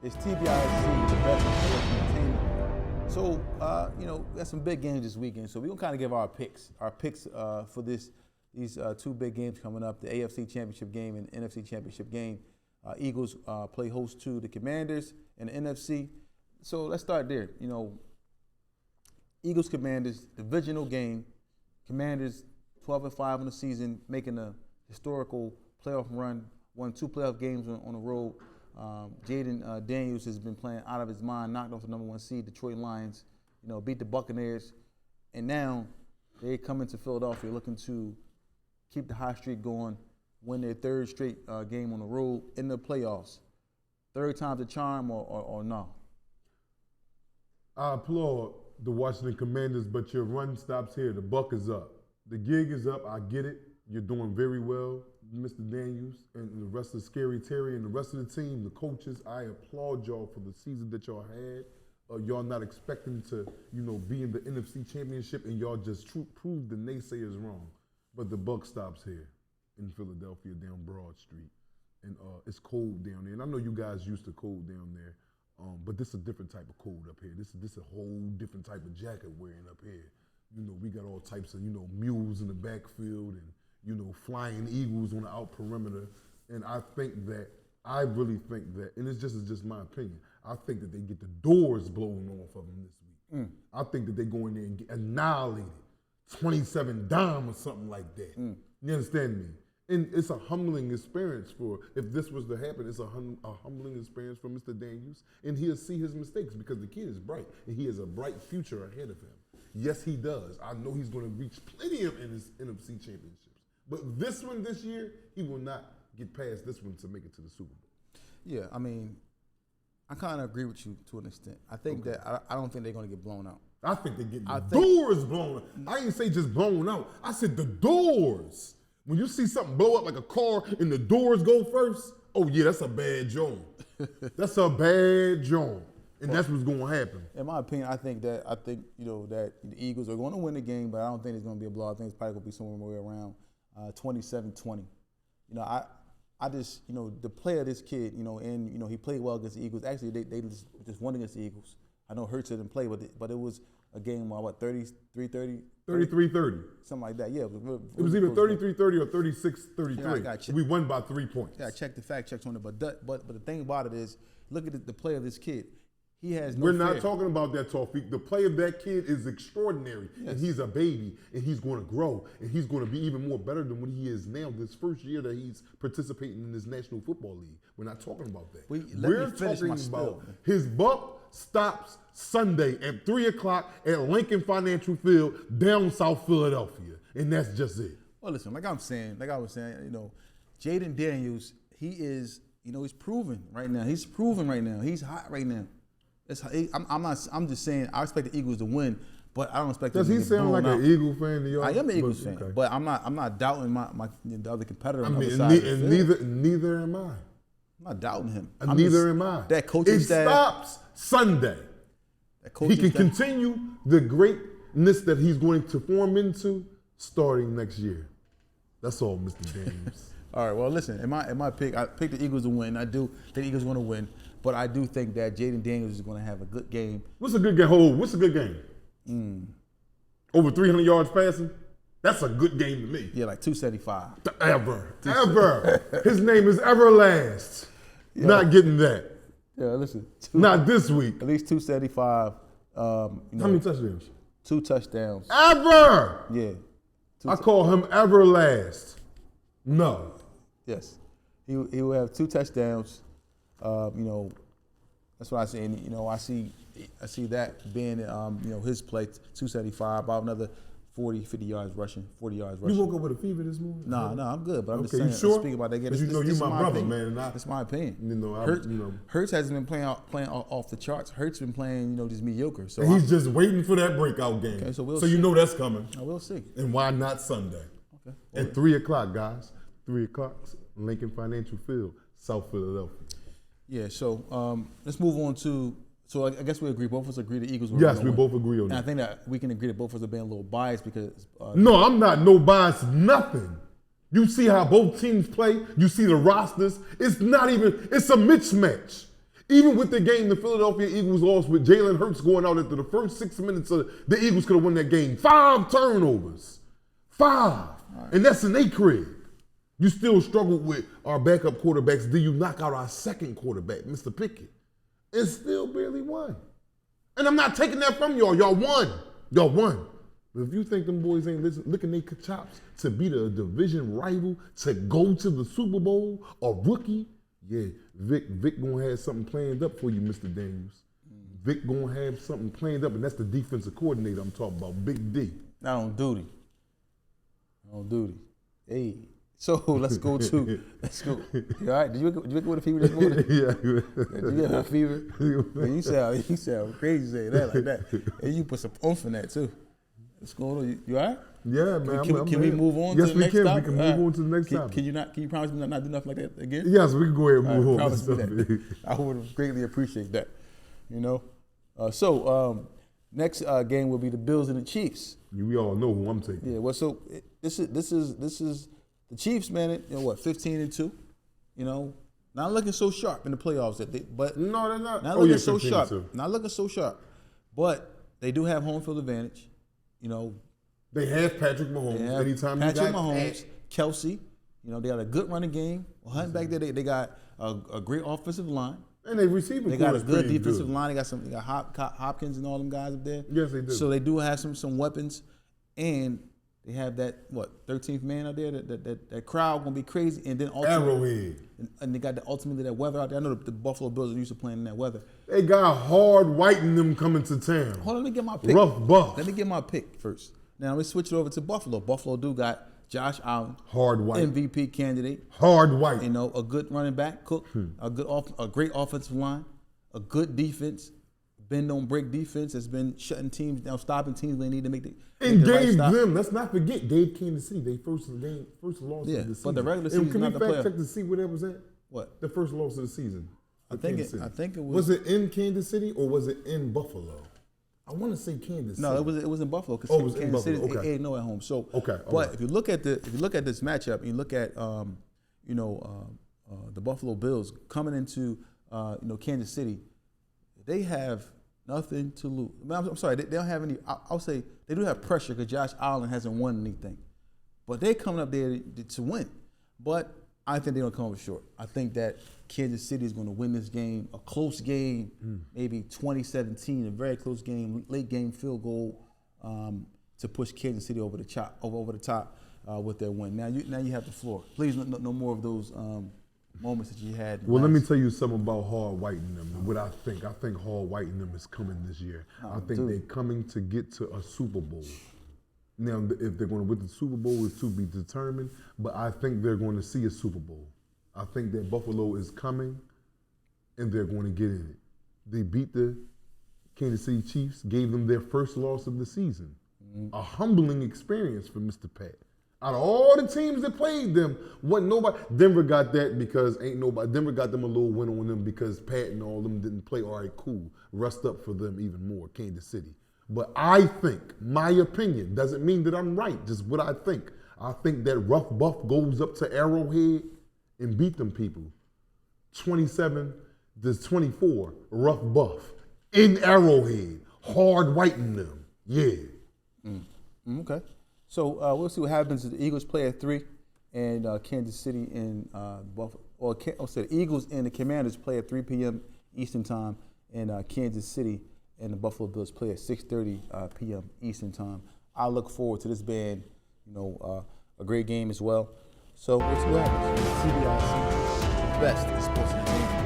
It's TBIC, the best in sports entertainment. So, we got some big games this weekend. So we're gonna kind of give our picks for these two big games coming up: the AFC Championship game and NFC Championship game. Eagles play host to the Commanders in the NFC. So let's start there. Eagles Commanders divisional game. Commanders 12-5 in the season, making a historical playoff run. Won 2 playoff games on the road. Jaden Daniels has been playing out of his mind, knocked off the number 1 seed, Detroit Lions, beat the Buccaneers. And now they come into Philadelphia looking to keep the hot streak going, win their 3rd straight game on the road in the playoffs. 3rd time's a charm or no? I applaud the Washington Commanders, but your run stops here. The buck is up. The gig is up. I get it. You're doing very well, Mr. Daniels, and the rest of Scary Terry and the rest of the team, the coaches. I applaud y'all for the season that y'all had. Y'all not expecting to, be in the NFC Championship, and y'all just proved the naysayers wrong. But the buck stops here in Philadelphia down Broad Street, and it's cold down there. And I know you guys used to cold down there, but this is a different type of cold up here. This is a whole different type of jacket wearing up here. We got all types of mules in the backfield and flying eagles on the out perimeter. And I really think that, and it's just my opinion, I think that they get the doors blown off of them this week. I think that they go in there and get annihilated, 27 dime or something like that. You understand me? And it's a humbling experience if this was to happen, it's a humbling experience for Mr. Daniels. And he'll see his mistakes because the kid is bright and he has a bright future ahead of him. Yes, he does. I know he's going to reach plenty of in his NFC championships. But this year, he will not get past this one to make it to the Super Bowl. Yeah, I kind of agree with you to an extent. I think that I don't think they're going to get blown out. I think they're getting doors blown out. I didn't say just blown out. I said the doors. When you see something blow up like a car and the doors go first, oh yeah, that's a bad joint. That's a bad joint. And that's what's going to happen. In my opinion, I think that the Eagles are going to win the game, but I don't think it's going to be a blowout. I think it's probably going to be somewhere around 27-20. I just, the play of this kid, and he played well against the Eagles. Actually, they just won against the Eagles. I know Hurts didn't play, but it was a game, 33-30? 33-30. Something like that, yeah. It was either 33-30 or 36-33. Yeah, we won by 3 points. Yeah, I checked the fact checks on it, but the thing about it is, look at the play of this kid. He has no We're fear. not talking about that, Tawfiq. The play of that kid is extraordinary, and he's a baby, and he's going to grow, and he's going to be even more better than what he is now this first year that he's participating in this National Football League. We're not talking about that. We're talking about his buck stops Sunday at 3 o'clock at Lincoln Financial Field down South Philadelphia, and that's just it. Well, listen, like I was saying, Jaden Daniels, he is, he's proven right now. He's proven right now. He's hot right now. I'm just saying I expect the Eagles to win, but I don't expect them to get blown out. Does he sound like an Eagle fan to y'all? I am an Eagles fan, but I'm not doubting the other competitor on the other side of the field. Neither am I. I'm not doubting him. Neither am I. That coaching staff. It stops Sunday. He can continue the greatness that he's going to form into starting next year. That's all, Mr. Daniels. All right, well, listen, in my pick, I picked the Eagles to win. I do think the Eagles are going to win, but I do think that Jaden Daniels is going to have a good game. What's a good game? What's a good game? Over 300 yards passing? That's a good game to me. Yeah, like 275. Ever. His name is Everlast. Yeah. Not getting that. Yeah, listen. Not this week. At least 275. How many touchdowns? 2 touchdowns. Ever! Yeah. I call him Everlast. No. Yes. He will have 2 touchdowns. That's what I say. And, I see that being, his play, 275, about another 40 yards rushing. You woke up with a fever this morning? No, I'm good. But I'm just saying, you sure? Speaking about that game. You're my brother, man. That's my opinion. Hurts hasn't been playing off the charts. Hurts been playing, just mediocre. So he's just waiting for that breakout game. Okay, so we'll see. You know that's coming. We'll see. And why not Sunday? Okay. At 3 o'clock, guys. 3 o'clock, Lincoln Financial Field, South Philadelphia. Yeah, so let's move on to, so I guess we agree, both of us agree the Eagles will win. Yes, we both agree on and that. I think that we can agree that both of us are being a little biased because... no, I'm not no bias, nothing. You see how both teams play, you see the rosters, it's a mismatch. Even with the game, the Philadelphia Eagles lost with Jalen Hurts going out after the first 6 minutes. The Eagles could have won that game. 5 turnovers. 5. Right. And that's in their crib. You still struggled with our backup quarterbacks. Then you knock out our second quarterback, Mr. Pickett, and still barely won. And I'm not taking that from y'all. Y'all won. Y'all won. But if you think them boys ain't licking their chops to beat a division rival, to go to the Super Bowl, a rookie, yeah, Vic gonna have something planned up for you, Mr. Daniels. Vic gonna have something planned up, and that's the defensive coordinator I'm talking about, Big D. Not on duty. On duty. Hey. So let's go. You all right? Did you wake up with a fever this morning? Yeah. Did you have a fever? Man, you sound crazy saying that like that. And you put some oomph in that too. What's going on? You all right? Yeah, man. Can we move on yes, to the next topic? We can move on to the next topic. Can you promise me not do nothing like that again? Yes, we can go ahead and move on. Promise me that. I would greatly appreciate that. You know? Next game will be the Bills and the Chiefs. We all know who I'm taking. Yeah, well, so this is the Chiefs, man. You know what? 15-2. You know, not looking so sharp in the playoffs. But no, they're not. Not looking so sharp. Not looking so sharp. But they do have home field advantage. You know, they have Patrick Mahomes. Anytime Patrick you got Mahomes, Kelsey. You know, they got a good running game. Well, hunting back there, they got a great offensive line. And they receiving. They got a good defensive line. They got Hopkins and all them guys up there. Yes, they do. So they do have some weapons, and they have that 13th man out there. That crowd gonna be crazy, and then Arrowhead. And they got ultimately that weather out there. I know the Buffalo Bills are used to playing in that weather. They got Hard White in them coming to town. Hold on, let me get my pick. Rough Buff. Let me get my pick first. Now let me switch it over to Buffalo. Buffalo do got Josh Allen, Hard White, MVP candidate. Hard White. You know, a good running back, Cook, a great offensive line, a good defense. Bend don't break defense has been shutting teams down, stopping teams when they need to make the and the gave right them. Let's not forget, gave Kansas City their first loss of the season. But the regular season. Can we fact check to see where that was at? What? The first loss of the season. I think it was. Was it in Kansas City or was it in Buffalo? I want to say Kansas City. No, it was in Buffalo. Oh, it was Kansas in Buffalo. City, Okay. 8-0 at home. So, okay. But if you look at this matchup, and you look at the Buffalo Bills coming into Kansas City, they have nothing to lose. I'm sorry, they don't have any. I'll say they do have pressure because Josh Allen hasn't won anything, but they're coming up there to win. But I think they're gonna come up short. I think that Kansas City is going to win this game, a close game, maybe 2017, a very close game, late game field goal to push Kansas City over the top with their win. Now you have the floor. Please no more of those moments that you had. Well, let me tell you something about Hard White and them. What I think Hard White and them is coming this year. I think they're coming to get to a Super Bowl. Now, if they're going to win the Super Bowl is to be determined, but I think they're going to see a Super Bowl. I think that Buffalo is coming, and they're going to get in it. They beat the Kansas City Chiefs, gave them their first loss of the season. A humbling experience for Mr. Pat. Out of all the teams that played them, wasn't nobody. Denver got that because Denver got them a little win on them because Pat and all them didn't play. All right, cool. Rest up for them even more, Kansas City. But I think, my opinion, doesn't mean that I'm right, just what I think. I think that Rough Buff goes up to Arrowhead and beat them people. 27-24, Rough Buff. In Arrowhead. Hard Whiting them. Yeah. Okay. So we'll see what happens. The Eagles play at 3, and Kansas City and Buffalo. The Eagles and the Commanders play at 3 p.m. Eastern Time, and Kansas City and the Buffalo Bills play at 6:30 p.m. Eastern Time. I look forward to this being, a great game as well. So we'll see what happens. CBIC, best in sports entertainment.